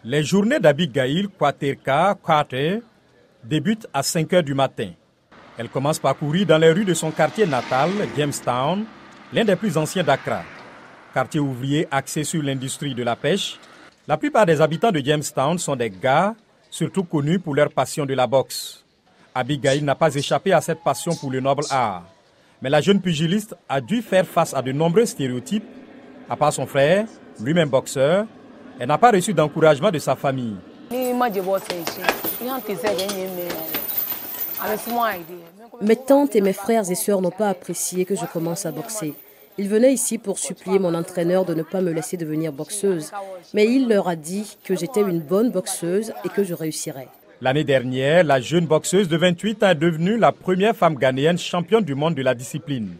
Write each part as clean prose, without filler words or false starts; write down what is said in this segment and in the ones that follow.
Les journées d'Abigail Kwaterka Carter débutent à 5 h du matin. Elle commence par courir dans les rues de son quartier natal, Jamestown, l'un des plus anciens d'Accra. Quartier ouvrier axé sur l'industrie de la pêche, la plupart des habitants de Jamestown sont des gars, surtout connus pour leur passion de la boxe. Abigail n'a pas échappé à cette passion pour le noble art. Mais la jeune pugiliste a dû faire face à de nombreux stéréotypes. À part son frère, lui-même boxeur, elle n'a pas reçu d'encouragement de sa famille. Mes tantes et mes frères et sœurs n'ont pas apprécié que je commence à boxer. Ils venaient ici pour supplier mon entraîneur de ne pas me laisser devenir boxeuse. Mais il leur a dit que j'étais une bonne boxeuse et que je réussirais. L'année dernière, la jeune boxeuse de 28 ans est devenue la première femme ghanéenne championne du monde de la discipline.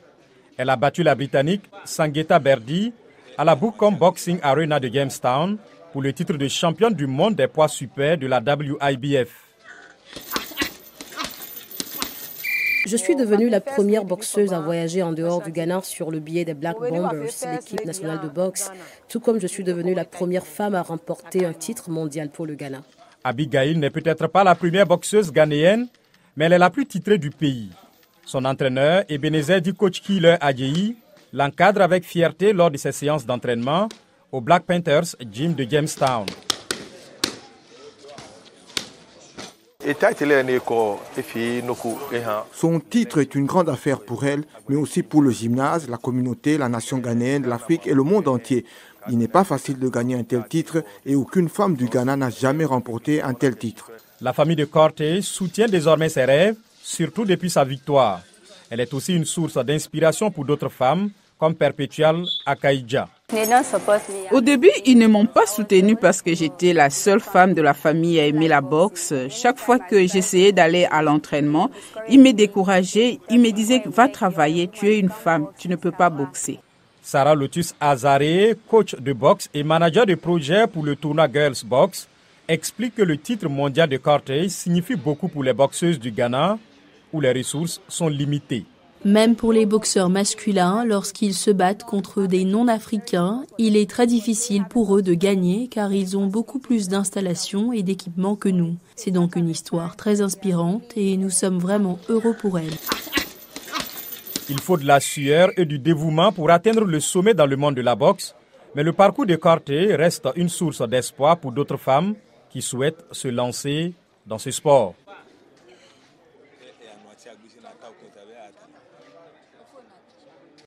Elle a battu la Britannique Sangeeta Berdy à la Bukom Boxing Arena de Jamestown pour le titre de championne du monde des poids super de la WIBF. Je suis devenue la première boxeuse à voyager en dehors du Ghana sur le billet des Black Bombers, l'équipe nationale de boxe, tout comme je suis devenue la première femme à remporter un titre mondial pour le Ghana. Abigail n'est peut-être pas la première boxeuse ghanéenne, mais elle est la plus titrée du pays. Son entraîneur, Ebenezer Coach Killer Adjeyi, l'encadre avec fierté lors de ses séances d'entraînement au Black Panthers Gym de Jamestown. Son titre est une grande affaire pour elle, mais aussi pour le gymnase, la communauté, la nation ghanéenne, l'Afrique et le monde entier. Il n'est pas facile de gagner un tel titre et aucune femme du Ghana n'a jamais remporté un tel titre. La famille de Cortez soutient désormais ses rêves, surtout depuis sa victoire. Elle est aussi une source d'inspiration pour d'autres femmes, comme Perpetual Akaïdja. Au début, ils ne m'ont pas soutenue parce que j'étais la seule femme de la famille à aimer la boxe. Chaque fois que j'essayais d'aller à l'entraînement, ils me décourageaient. Ils me disaient « Va travailler, tu es une femme, tu ne peux pas boxer ». Sarah Lotus Azare, coach de boxe et manager de projet pour le tournoi Girls Box, explique que le titre mondial de Cortez signifie beaucoup pour les boxeuses du Ghana, où les ressources sont limitées. Même pour les boxeurs masculins, lorsqu'ils se battent contre des non-africains, il est très difficile pour eux de gagner car ils ont beaucoup plus d'installations et d'équipements que nous. C'est donc une histoire très inspirante et nous sommes vraiment heureux pour elle. Il faut de la sueur et du dévouement pour atteindre le sommet dans le monde de la boxe, mais le parcours de Cortez reste une source d'espoir pour d'autres femmes qui souhaitent se lancer dans ce sport.